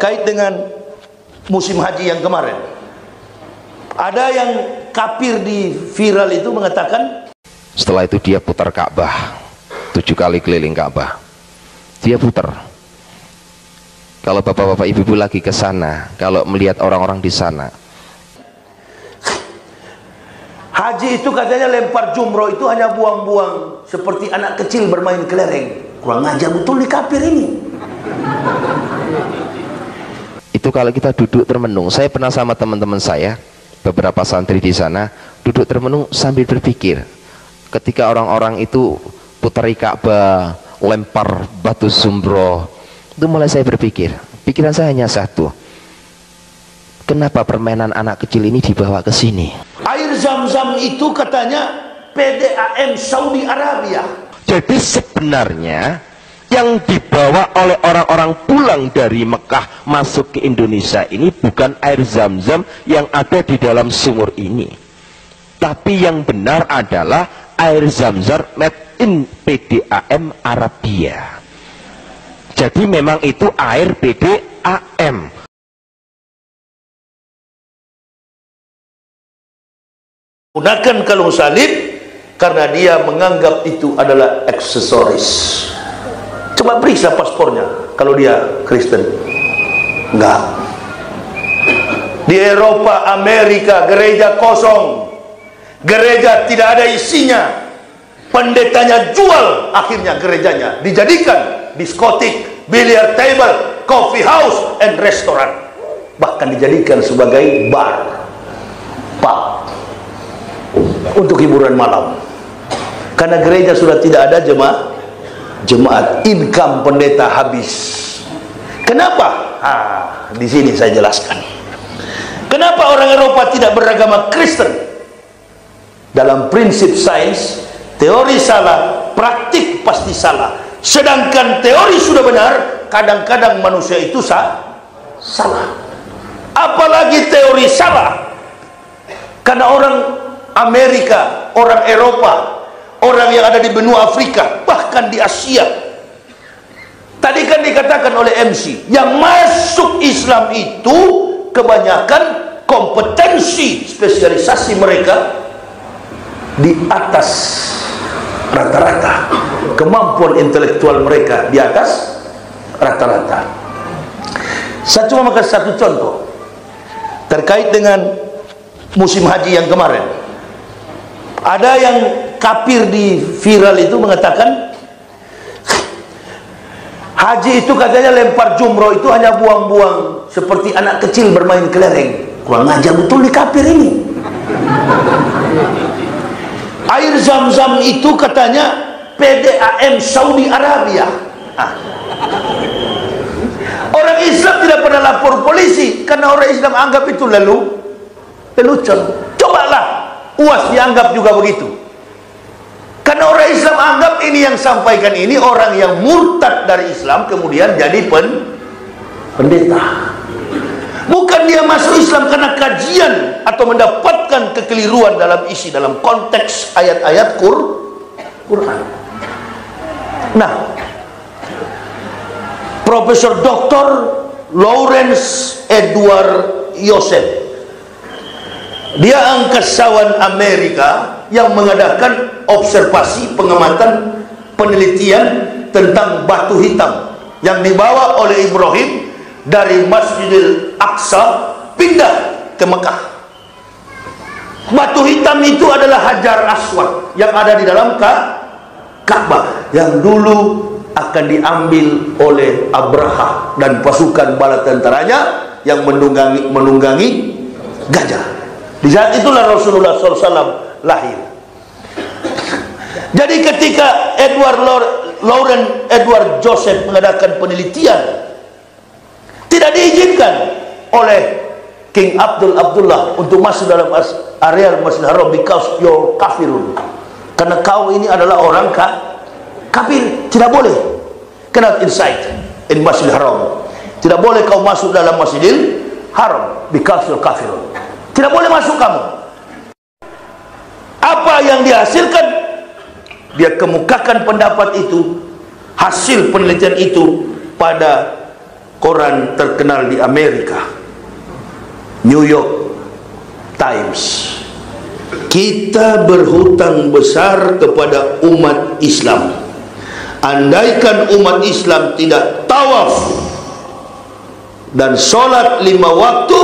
terkait dengan musim haji yang kemarin. Ada yang kafir di viral itu mengatakan, setelah itu dia putar Ka'bah 7 kali keliling Ka'bah, dia putar. Kalau bapak-bapak ibu-ibu lagi ke sana, kalau melihat orang-orang di sana, haji itu katanya lempar jumroh itu hanya buang-buang seperti anak kecil bermain kelereng. Kurang ajar betul di kafir ini. itu kalau kita duduk termenung. Saya pernah sama teman-teman saya, beberapa santri di sana, duduk termenung sambil berpikir. Ketika orang-orang itu putari Ka'bah, lempar batu jumroh, itu mulai saya berpikir, pikiran saya hanya satu, kenapa permainan anak kecil ini dibawa ke sini? Air Zam-Zam itu katanya PDAM Saudi Arabia. Jadi sebenarnya yang dibawa oleh orang-orang pulang dari Mekah masuk ke Indonesia ini bukan air Zam-Zam yang ada di dalam sumur ini, tapi yang benar adalah air Zam-Zam made in PDAM Arabia. Jadi memang itu air PDAM. Gunakan kalung salib karena dia menganggap itu adalah aksesoris. Coba periksa paspornya kalau dia Kristen. Enggak. Di Eropa, Amerika, gereja kosong, gereja tidak ada isinya, pendetanya jual akhirnya gerejanya, dijadikan diskotik, billiard table, coffee house, and restoran, bahkan dijadikan sebagai bar, pub, untuk hiburan malam. Karena gereja sudah tidak ada jemaat, income pendeta habis. Kenapa? Di sini saya jelaskan. Kenapa orang Eropa tidak beragama Kristen? Dalam prinsip sains, teori salah, praktik pasti salah. Sedangkan teori sudah benar, kadang-kadang manusia itu salah. Apalagi teori salah. Karena orang Amerika, orang Eropa, orang yang ada di benua Afrika, bahkan di Asia, tadi kan dikatakan oleh MC, yang masuk Islam itu kebanyakan kompetensi spesialisasi mereka di atas rata-rata, kemampuan intelektual mereka di atas rata-rata. Saya cuma makan satu contoh terkait dengan musim haji yang kemarin. Ada yang kafir di viral itu mengatakan, haji itu katanya lempar jumroh itu hanya buang-buang seperti anak kecil bermain kelereng. Kurang ajar betul di kafir ini. Air Zam-Zam itu katanya PDAM Saudi Arabia. Orang Islam tidak pernah lapor polisi karena orang Islam anggap itu lelucon. Cobalah UAS dianggap juga begitu. Karena orang Islam anggap ini yang sampaikan ini orang yang murtad dari Islam kemudian jadi pendeta. Bukan dia masuk Islam karena kajian atau mendapatkan kekeliruan dalam isi, dalam konteks ayat-ayat Quran. Nah, Profesor Dr. Lawrence Edward Joseph, dia angkasawan Amerika yang mengadakan observasi, pengamatan, penelitian tentang batu hitam yang dibawa oleh Ibrahim dari Masjidil Aqsa pindah ke Mekah. Batu hitam itu adalah Hajar Aswad yang ada di dalam Ka'bah, yang dulu akan diambil oleh Abraha dan pasukan bala tentaranya yang menunggangi gajah. Di saat itulah Rasulullah SAW lahir. Jadi ketika Lawrence Edward Joseph mengadakan penelitian, tidak diizinkan oleh King Abdullah untuk masuk dalam area Masjidil Haram because you're kafirun. Karena kau ini adalah orang kafir, tidak boleh. Cannot inside in Masjidil Haram. Tidak boleh kau masuk dalam Masjidil Haram because you're kafirun. Tidak boleh masuk kamu. Apa yang dihasilkan? Dia kemukakan pendapat itu, hasil penelitian itu pada koran terkenal di Amerika, New York Times, kita berhutang besar kepada umat Islam. Andaikan umat Islam tidak tawaf dan sholat 5 waktu,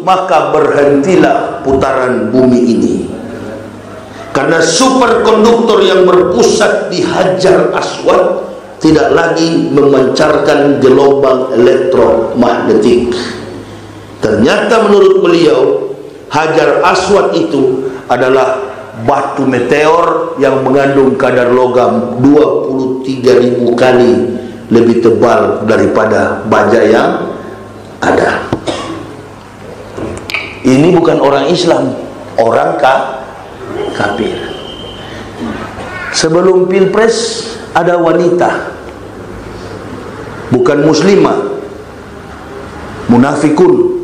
maka berhentilah putaran bumi ini. Karena superkonduktor yang berpusat di Hajar Aswad tidak lagi memancarkan gelombang elektromagnetik. Ternyata menurut beliau, Hajar Aswad itu adalah batu meteor yang mengandung kadar logam 23.000 kali lebih tebal daripada baja yang ada. Ini bukan orang Islam, orang kafir. Sebelum pilpres ada wanita, bukan muslimah, munafikun,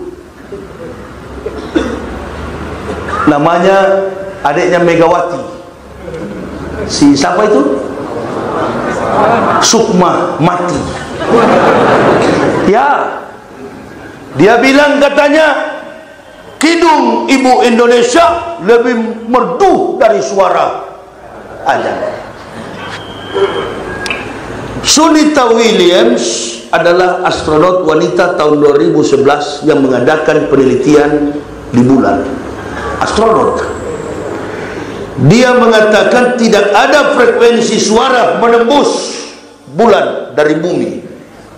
namanya adiknya Megawati, si siapa itu? Sukma Mati. Ya, dia bilang katanya kidung ibu Indonesia lebih merdu dari suara azan. Sunita Williams adalah astronot wanita tahun 2011 yang mengadakan penelitian di bulan. Astronot. Dia mengatakan tidak ada frekuensi suara menembus bulan dari bumi.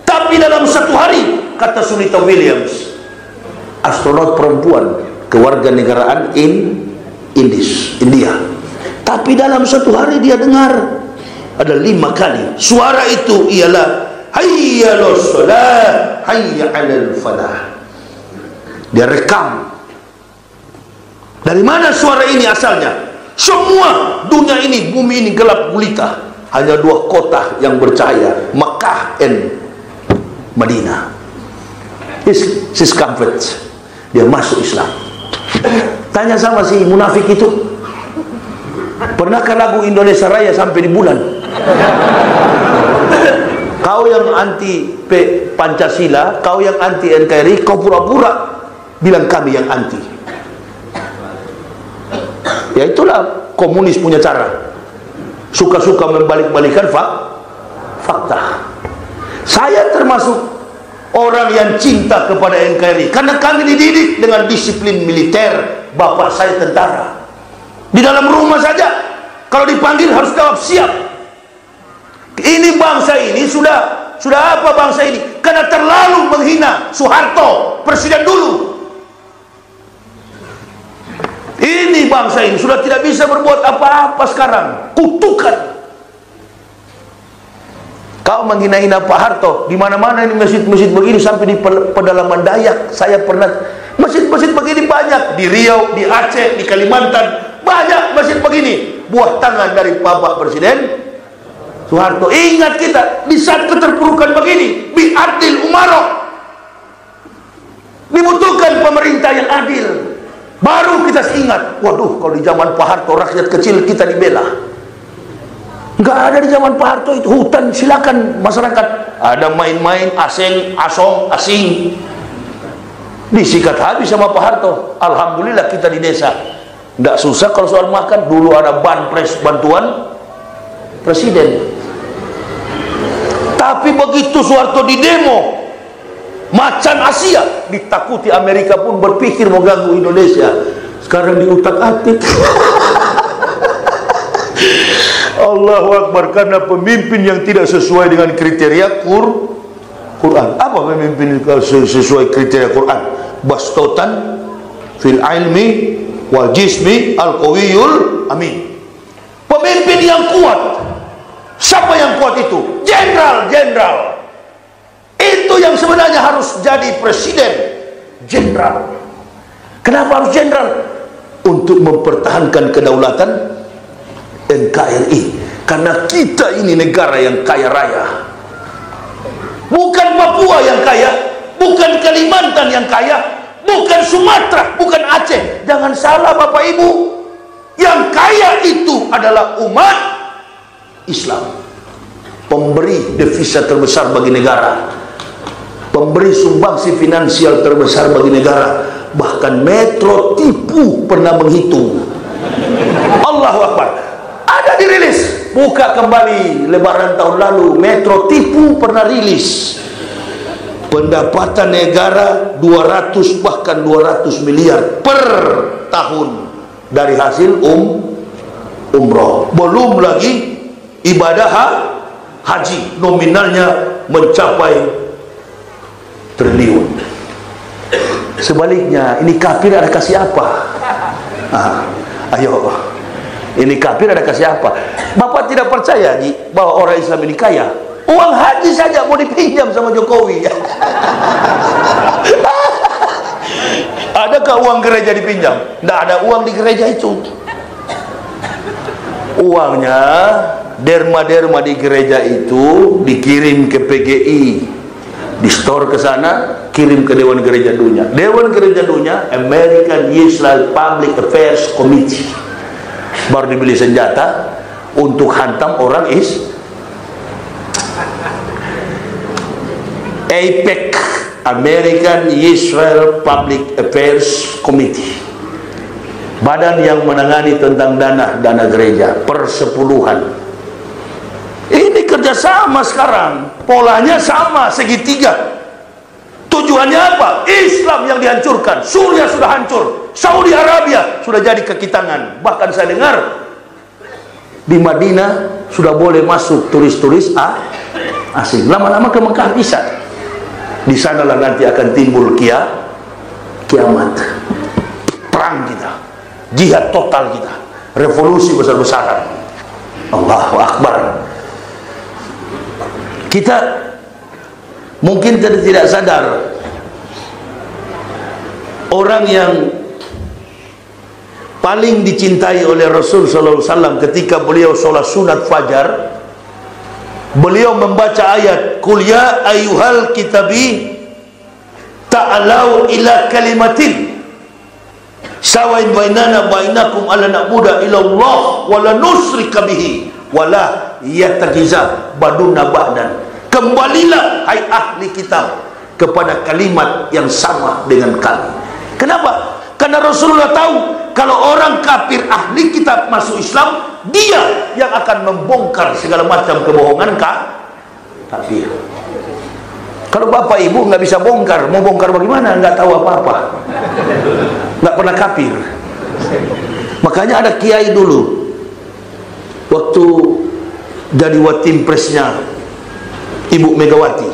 Tapi dalam 1 hari, kata Sunita Williams, astronot perempuan kewarganegaraan India. Tapi dalam 1 hari dia dengar ada 5 kali. Suara itu ialah hayya los salat, hayya 'alal falah. Dia rekam. Dari mana suara ini asalnya? Semua dunia ini, bumi ini gelap gulita. Hanya 2 kota yang bercahaya, Makkah dan Madinah. His comfort. Dia masuk Islam. Tanya sama si munafik itu, pernahkah lagu Indonesia Raya sampai di bulan? Kau yang anti Pancasila, kau yang anti NKRI, kau pura-pura bilang kami yang anti. Ya itulah komunis punya cara, suka-suka membalik-balikan fakta. Saya termasuk orang yang cinta kepada NKRI karena kami dididik dengan disiplin militer. Bapak saya tentara. Di dalam rumah saja kalau dipanggil harus jawab siap. Ini bangsa ini sudah apa bangsa ini? Karena terlalu menghina Soeharto, presiden dulu. Ini bangsa ini sudah tidak bisa berbuat apa-apa sekarang. Kutukan. Kau menghina-hina Pak Harto. Di mana-mana ini masjid-masjid begini, sampai di pedalaman Dayak. Saya pernah masjid-masjid begini banyak di Riau, di Aceh, di Kalimantan, banyak masjid begini. Buah tangan dari Bapak Presiden Soeharto. Ingat kita di saat keterpurukan begini, bi adil umaro. Dibutuhkan pemerintah yang adil. Baru kita ingat, waduh, kalau di zaman Pak Harto rakyat kecil kita dibela. Nggak ada di zaman Pak Harto itu. Hutan silakan masyarakat. Ada main-main asing. Disikat habis sama Pak Harto. Alhamdulillah kita di desa nggak susah kalau soal makan. Dulu ada bantuan presiden. Tapi begitu Soeharto di demo, macan Asia, ditakuti Amerika pun berpikir mau ganggu Indonesia. Sekarang diutak-atik. Allahu Akbar. Karena pemimpin yang tidak sesuai dengan kriteria Quran. Apa pemimpin sesuai kriteria Quran? Bastotan fil ilmi wal jismi al qawiyul amin. Pemimpin yang kuat. Siapa yang kuat itu? Jenderal. Itu yang sebenarnya harus jadi presiden. Jenderal. Kenapa harus jenderal? Untuk mempertahankan kedaulatan NKRI. Karena kita ini negara yang kaya raya. Bukan Papua yang kaya, bukan Kalimantan yang kaya, bukan Sumatera, bukan Aceh. Jangan salah Bapak Ibu. Yang kaya itu adalah umat Islam. Pemberi devisa terbesar bagi negara. pemberi sumbangsi finansial terbesar bagi negara. Bahkan Metro Tipu pernah menghitung. Allahu Akbar. Ada dirilis. Buka kembali Lebaran tahun lalu, Metro Tipu pernah rilis pendapatan negara 200 bahkan 200 miliar per tahun dari hasil umroh. Belum lagi ibadah haji, nominalnya mencapai triliun. Sebaliknya, ini kafir ada kasih apa? Ayo, ini kafir ada kasih apa? Bapak tidak percaya bahwa orang Islam ini kaya? Uang haji saja mau dipinjam sama Jokowi. Adakah uang gereja dipinjam? Tidak ada uang di gereja itu. Uangnya, derma-derma di gereja itu dikirim ke PGI, di store ke sana, kirim ke Dewan Gereja Dunia. Dewan Gereja Dunia, American Israel Public Affairs Committee, baru dibeli senjata untuk hantam orang AIPAC, American Israel Public Affairs Committee, badan yang menangani tentang dana gereja, persepuluhan. Ini kerjasama sekarang, polanya sama, segitiga. Tujuannya apa? Islam yang dihancurkan. Suriah sudah hancur, Saudi Arabia sudah jadi kaki tangan. Bahkan saya dengar di Madinah sudah boleh masuk turis-turis asing. Lama-lama ke Mekah bisa. Di sanalah nanti akan timbul kiamat. Perang kita, jihad total kita, revolusi besar-besaran. Allahu Akbar. Kita mungkin tidak sadar, orang yang paling dicintai oleh Rasul SAW ketika beliau sholat sunat fajar, beliau membaca ayat Qul ya ayyuhal kitabi ta'alau ila kalimatin sawain bainana bainakum alla na'budu illa Allah wa la nusyrika bihi wa la yattakhidha baduna ba'dan. Kembalilah hai ahli kitab kepada kalimat yang sama dengan kami. Kenapa? Karena Rasulullah tahu kalau orang kafir ahli kitab masuk Islam, dia yang akan membongkar segala macam kebohongan kafir. Kalau bapak ibu nggak bisa bongkar, mau bongkar bagaimana? Nggak tahu apa-apa, nggak pernah kafir. Makanya ada kiai dulu, waktu jadi watim presnya Ibu Megawati,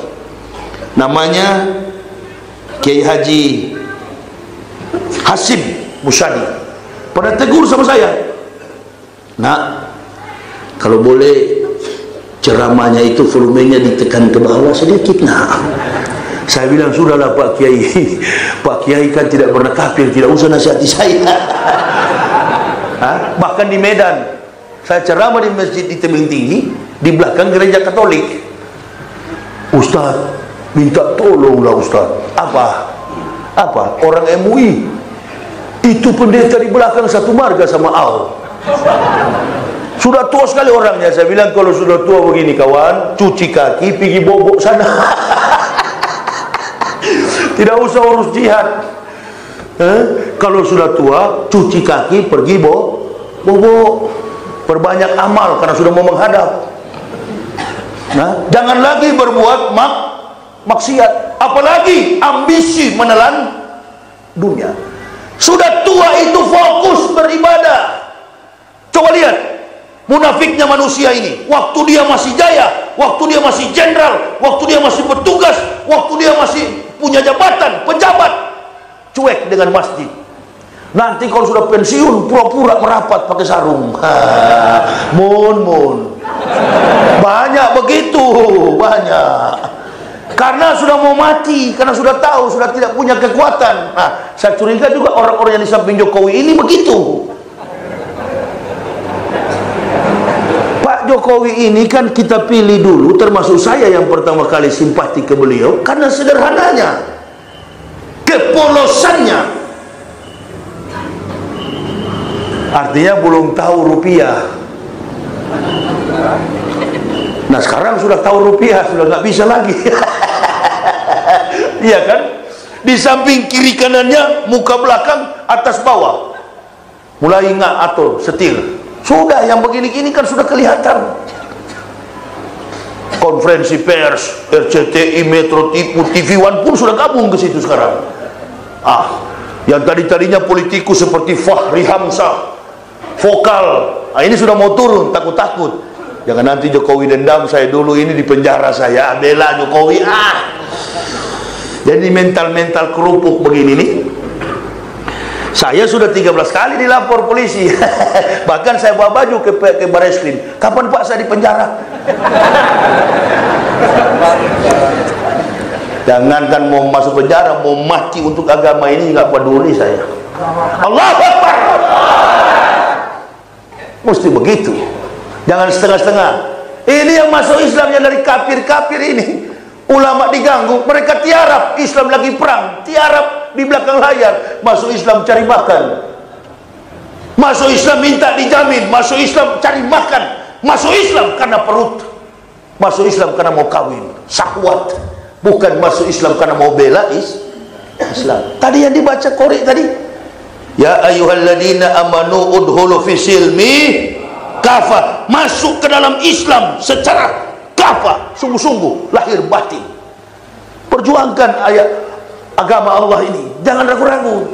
namanya Kiai Haji Hasim Musyadi, pernah tegur sama saya, nak, kalau boleh ceramahnya itu volumenya ditekan ke bawah sedikit, nak. Saya bilang, sudahlah Pak Kiai, Pak Kiai kan tidak pernah kafir, tidak usah nasihati saya. Bahkan di Medan saya ceramah di masjid di tebing tinggi di belakang gereja Katolik. Ustaz, minta tolonglah Ustaz. Apa? Orang MUI itu pendeta di belakang satu marga sama AU. Sudah tua sekali orangnya. Saya bilang, kalau sudah tua begini kawan, cuci kaki, pergi bobok sana. Tidak usah urus jihad. Kalau sudah tua, cuci kaki, pergi bobok. Perbanyak amal karena sudah mau menghadap. Nah, jangan lagi berbuat maksiat, apalagi ambisi menelan dunia. Sudah tua itu fokus beribadah. Coba lihat munafiknya manusia ini. Waktu dia masih jaya, waktu dia masih jenderal, waktu dia masih bertugas, waktu dia masih punya jabatan, pejabat, cuek dengan masjid. Nanti kalau sudah pensiun, pura-pura merapat pakai sarung. Mun. Banyak begitu, banyak. Karena sudah mau mati, karena sudah tahu, sudah tidak punya kekuatan. Nah, saya curiga juga orang-orang yang di samping Jokowi ini begitu. Pak Jokowi ini kan kita pilih dulu, termasuk saya yang pertama kali simpati ke beliau, karena sederhananya, kepolosannya. Artinya belum tahu rupiah. Nah sekarang sudah tahu rupiah, sudah nggak bisa lagi. Iya kan? Di samping kiri kanannya, muka belakang, atas bawah. Mulai nggak atur, setir. Sudah, yang begini-gini kan sudah kelihatan. Konferensi pers, RCTI, Metro TV One pun sudah gabung ke situ sekarang. Yang tadinya politikus seperti Fahri Hamzah, vokal, ini sudah mau turun, takut-takut. Jangan nanti Jokowi dendam, saya dulu ini di penjara, saya bela Jokowi. Jadi mental-mental kerupuk begini nih. Saya sudah 13 kali dilapor polisi. Bahkan saya bawa baju ke Bareskrim. Kapan Pak saya di penjara? Jangankan mau masuk penjara, mau mati untuk agama ini nggak peduli saya. Allahu Akbar. Mesti begitu. Jangan setengah-setengah. Ini yang masuk Islam yang dari kafir-kafir ini. Ulama diganggu, mereka tiarap. Islam lagi perang, tiarap di belakang layar. Masuk Islam cari makan. Masuk Islam minta dijamin. Masuk Islam cari makan. Masuk Islam karena perut. Masuk Islam karena mau kawin, syahwat. Bukan masuk Islam karena mau bela Islam. Tadi yang dibaca korek tadi, ya ayyuhalladzina amanu udhulu fisilmi kafa, masuk ke dalam Islam secara kafa, sungguh-sungguh, lahir batin. Perjuangkan ayat agama Allah ini, jangan ragu-ragu.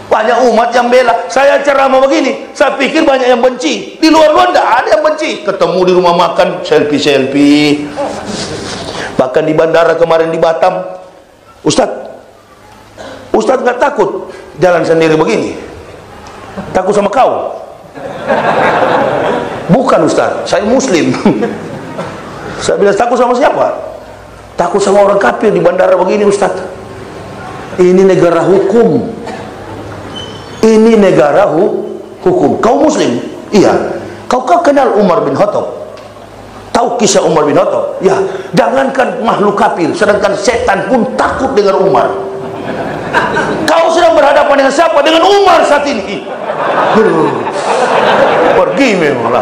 Banyak umat yang bela. Saya ceramah begini, saya pikir banyak yang benci. Di luar-luar tidak ada yang benci. Ketemu di rumah makan, selfie-selfie. Bahkan di bandara kemarin di Batam, Ustadz nggak takut jalan sendiri begini? Takut sama kau? Bukan Ustadz, saya Muslim. Saya bilang takut sama siapa? Takut sama orang kafir di bandara begini Ustadz. Ini negara hukum. Ini negara hukum. Kau Muslim? Iya. Kau kenal Umar bin Khattab? Tahu kisah Umar bin Khattab? Ya. Jangankan makhluk kafir, sedangkan setan pun takut dengan Umar. Kau sedang berhadapan dengan siapa? Dengan Umar saat ini. Pergi memang.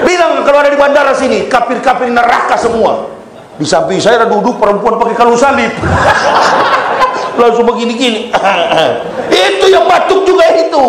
Bilang kalau ada di bandara sini, kafir-kafir neraka semua. Di samping saya ada duduk perempuan pakai kalung salib. Langsung begini-gini. Itu yang batuk juga itu.